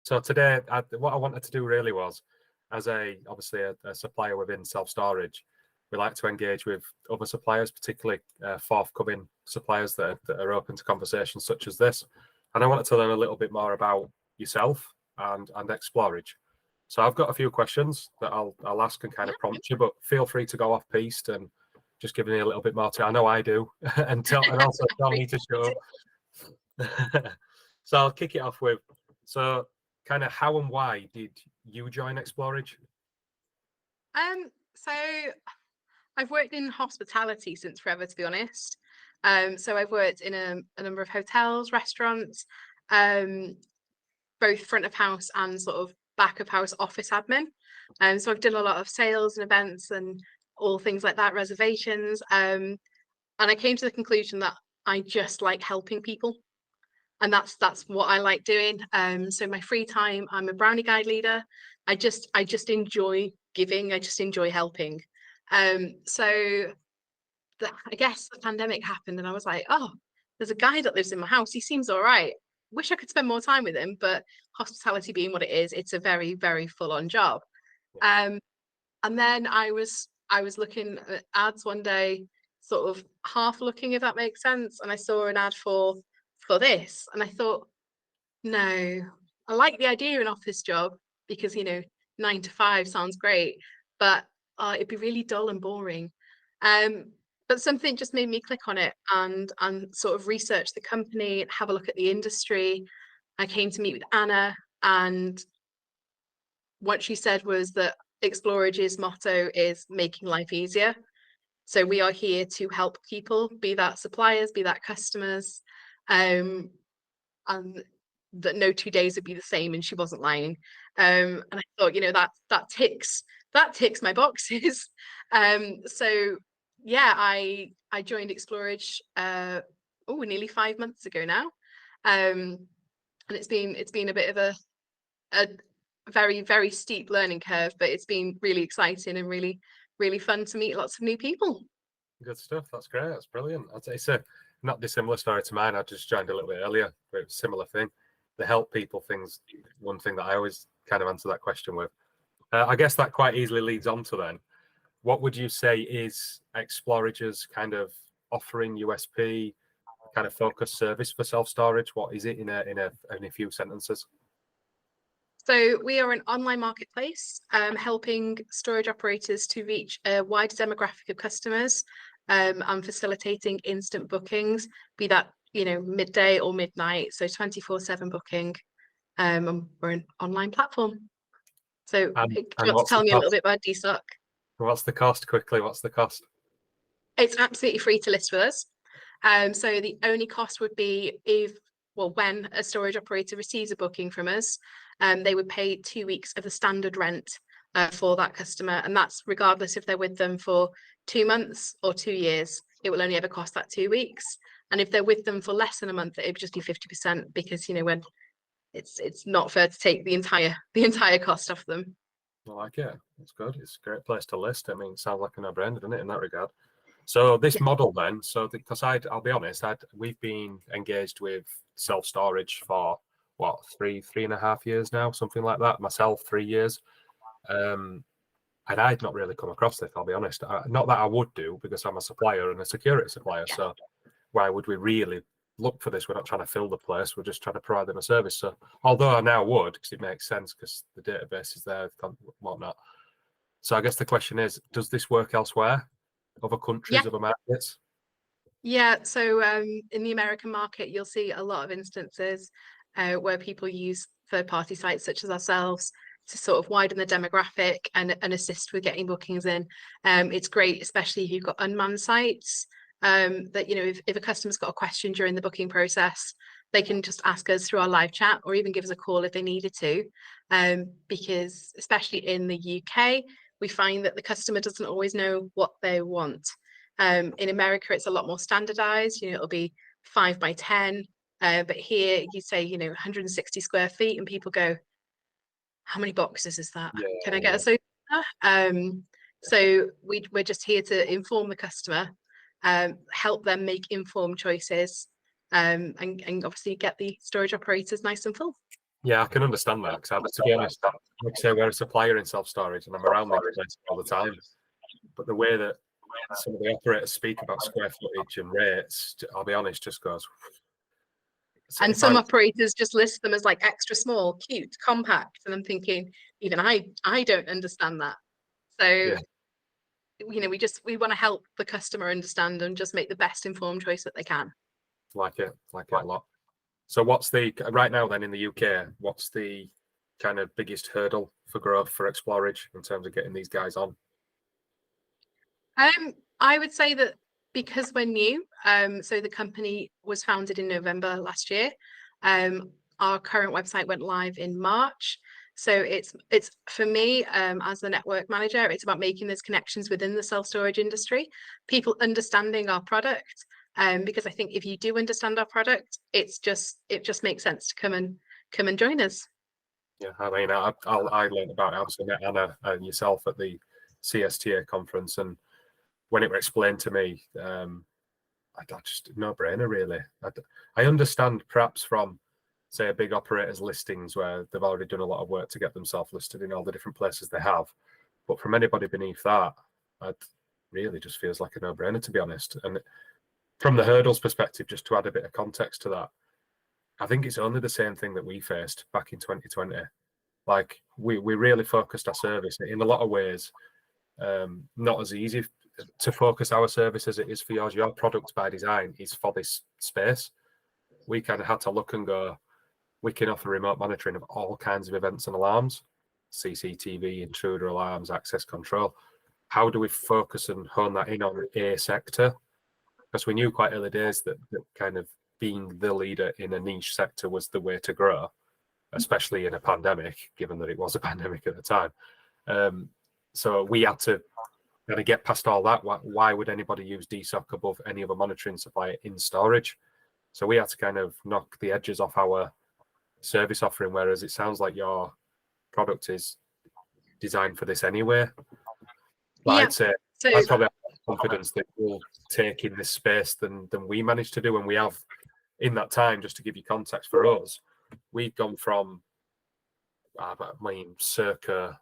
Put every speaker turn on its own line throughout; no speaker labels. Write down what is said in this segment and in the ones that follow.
So today, what I wanted to do really was, as obviously a supplier within self-storage, we like to engage with other suppliers, particularly forthcoming suppliers that are open to conversations such as this. And I wanted to learn a little bit more about yourself and Xplorage. So I've got a few questions that I'll ask and kind of prompt you, but feel free to go off piste and just give me a little bit more to. I know I do, and also tell me to show. So I'll kick it off with, so kind of how and why did you join Xplorage?
So I've worked in hospitality since forever, to be honest. So I've worked in a number of hotels, restaurants, both front of house and sort of back of house office admin. So I've done a lot of sales and events and all things like that, reservations. And I came to the conclusion that I just like helping people. And that's what I like doing. So my free time, I'm a brownie guide leader. I just enjoy giving. I just enjoy helping. So I guess the pandemic happened, and I was like, oh, there's a guy that lives in my house. He seems all right. Wish I could spend more time with him, but hospitality being what it is, it's a very, very full-on job. And then I was looking at ads one day, sort of half looking, if that makes sense, and I saw an ad for this, and I thought, no, I like the idea of an office job because 9 to 5 sounds great, but it'd be really dull and boring. But something just made me click on it and sort of research the company, have a look at the industry. I came to meet with Anna, and what she said was that Xplorage's motto is making life easier. So we are here to help people, be that suppliers, be that customers, and that no 2 days would be the same, and she wasn't lying. And I thought, that ticks my boxes. So yeah, I joined Xplorage nearly 5 months ago now. And it's been a bit of a very, very steep learning curve, but it's been really exciting and really, really fun to meet lots of new people.
Good stuff. That's great. That's brilliant. It's a not dissimilar story to mine. I just joined a little bit earlier, but it's a similar thing. The help people thing's one thing that I always kind of answer that question with. I guess that quite easily leads on to then, what would you say is Xplorage's kind of offering, USP, kind of focus service for self-storage? What is it in a few sentences?
So we are an online marketplace, helping storage operators to reach a wider demographic of customers, and facilitating instant bookings, be that midday or midnight, so 24/7 booking. And we're an online platform. So do you want to tell me a little bit about DSOC?
What's the cost? Quickly, what's the cost?
It's absolutely free to list with us. So the only cost would be when a storage operator receives a booking from us, they would pay 2 weeks of the standard rent for that customer, and that's regardless if they're with them for 2 months or 2 years. It will only ever cost that 2 weeks, and if they're with them for less than a month, it would just be 50%, because when it's not fair to take the entire cost off them.
I like it. It's good. It's a great place to list. I mean, it sounds like a no-brainer, doesn't it, in that regard? So this model then, because I'll be honest, we've been engaged with self-storage for what, 3.5 years now, something like that. Myself, 3 years. And I'd not really come across this, I'll be honest. Not that I would do, because I'm a supplier and a security supplier. Yeah. So why would we really look for this? We're not trying to fill the place. We're just trying to provide them a service. So although I now would, because it makes sense, because the database is there, whatnot. So I guess the question is, does this work elsewhere? Other countries, other markets?
Yeah, so in the American market, you'll see a lot of instances where people use third-party sites such as ourselves to sort of widen the demographic and assist with getting bookings in. It's great, especially if you've got unmanned sites, that if a customer's got a question during the booking process, they can just ask us through our live chat, or even give us a call if they needed to, because especially in the UK, we find that the customer doesn't always know what they want. In America, it's a lot more standardized. It'll be 5 by 10, but here you say 160 square feet, and people go, how many boxes is that? Yeah, can I get a sofa? So we're just here to inform the customer, help them make informed choices, and obviously get the storage operators nice and full.
Yeah, I can understand that because, to be honest, like I say, we're a supplier in self-storage, and I'm around these places all the time. But the way that some of the operators speak about square footage and rates, I'll be honest, just goes.
And some operators just list them as like extra small, cute, compact, and I'm thinking, even I don't understand that. So,
Yeah.
you know, we want to help the customer understand and just make the best informed choice that they can.
Like it a lot. So what's the right now then in the UK? What's the kind of biggest hurdle for growth for Explorage in terms of getting these guys on?
I would say that because we're new, so the company was founded in November last year. Our current website went live in March. So it's for me, as the network manager, it's about making those connections within the self-storage industry, people understanding our product. Because I think if you do understand our product, it just makes sense to come and join us.
Yeah, I mean, I learned about it. Obviously, met Anna and yourself at the CSTA conference, and when it was explained to me, I just no brainer really. I understand perhaps from say a big operator's listings where they've already done a lot of work to get themselves listed in all the different places they have, but from anybody beneath that, it really just feels like a no brainer, to be honest. And from the hurdles perspective, just to add a bit of context to that, I think it's only the same thing that we faced back in 2020. Like we really focused our service in a lot of ways. Not as easy to focus our service as it is for yours. Your product by design is for this space. We kind of had to look and go, we can offer remote monitoring of all kinds of events and alarms, CCTV, intruder alarms, access control. How do we focus and hone that in on a sector? Because we knew quite early days that kind of being the leader in a niche sector was the way to grow, especially in a pandemic, given that it was a pandemic at the time. So we had to kind of get past all that. Why would anybody use DSOC above any other monitoring supplier in storage? So we had to kind of knock the edges off our service offering, whereas it sounds like your product is designed for this anyway. But
Yeah.
I'd say I probably have confidence that we'll take in this space than we managed to do. And we have, in that time, just to give you context for us, we've gone from, I mean, circa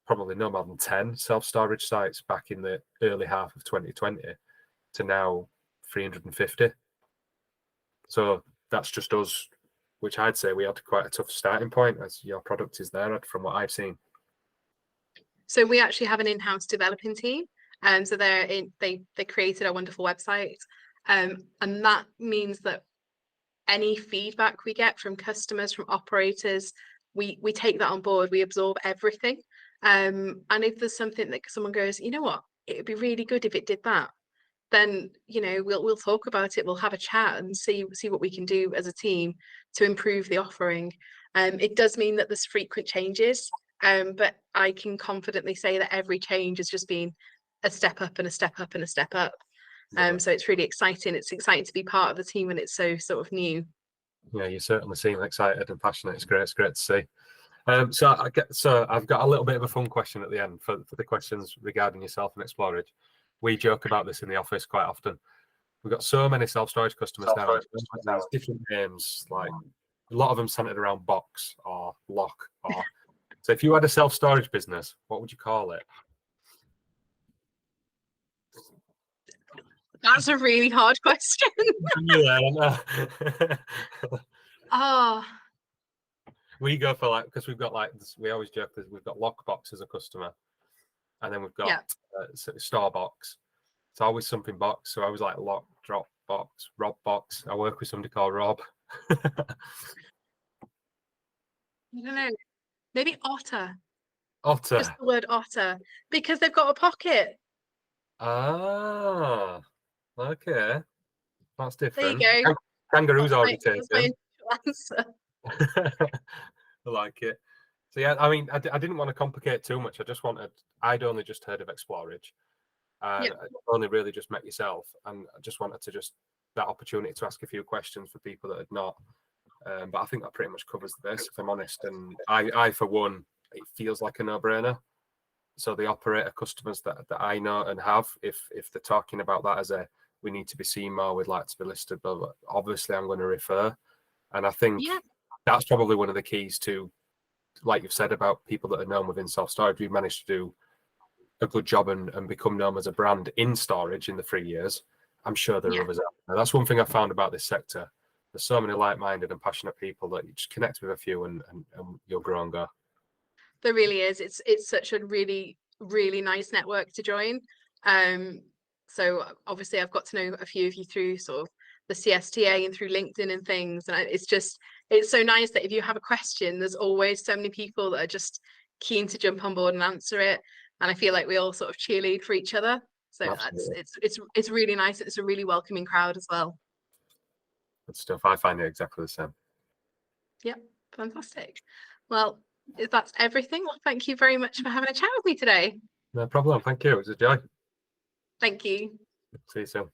probably no more than 10 self-storage sites back in the early half of 2020 to now 350. So that's just us, which I'd say we had quite a tough starting point, as your product is there from what I've seen.
So we actually have an in-house developing team. So they created a wonderful website. And that means that any feedback we get from customers, from operators, we take that on board, we absorb everything. And if there's something that someone goes, you know what, it would be really good if it did that, then we'll talk about it, we'll have a chat and see what we can do as a team to improve the offering. It does mean that there's frequent changes, but I can confidently say that every change has just been a step up and a step up and a step up. So it's really exciting. It's exciting to be part of the team when it's so sort of new.
Yeah, you certainly seem excited and passionate. It's great to see. So I've got a little bit of a fun question at the end for the questions regarding yourself and Explorage. We joke about this in the office quite often. We've got so many self-storage customers now. There's different names, like a lot of them centered around box or lock. So if you had a self-storage business, what would you call it?
That's a really hard question. Oh.
We go for because we've got we always joke that we've got Lockbox as a customer, and then we've got Store Box. It's always something box. So I was like Lock, Drop Box, Rob Box. I work with somebody called Rob.
I don't know. Maybe Otter.
Otter.
Just the word Otter, because they've got a pocket.
Ah, okay. That's different.
There you go.
Kangaroo's already taken.
Answer.
I like it. So yeah, I mean, I didn't want to complicate too much. I'd only just heard of Explorage. And I only really just met yourself, and I just wanted to that opportunity to ask a few questions for people that had not. But I think that pretty much covers the base, if I'm honest. And I for one, it feels like a no-brainer. So the operator customers that I know and have, if they're talking about that as we need to be seen more, we'd like to be listed, but obviously I'm going to refer. And I think that's probably one of the keys to, like you've said about people that are known within self-storage. We've managed to do a good job and become known as a brand in storage in the 3 years. I'm sure there are others out there. That's one thing I found about this sector. There's so many like-minded and passionate people that you just connect with a few and you'll grow and go.
There really is. It's such a really, really nice network to join. So obviously I've got to know a few of you through sort of the CSTA and through LinkedIn and things. And it's so nice that if you have a question, there's always so many people that are just keen to jump on board and answer it. And I feel like we all sort of cheerlead for each other. So it's really nice. It's a really welcoming crowd as well.
Good stuff. I find it exactly the same.
Yeah, fantastic. Well, if that's everything, well, thank you very much for having a chat with me today.
No problem. Thank you. It was a joy.
Thank you.
See you soon.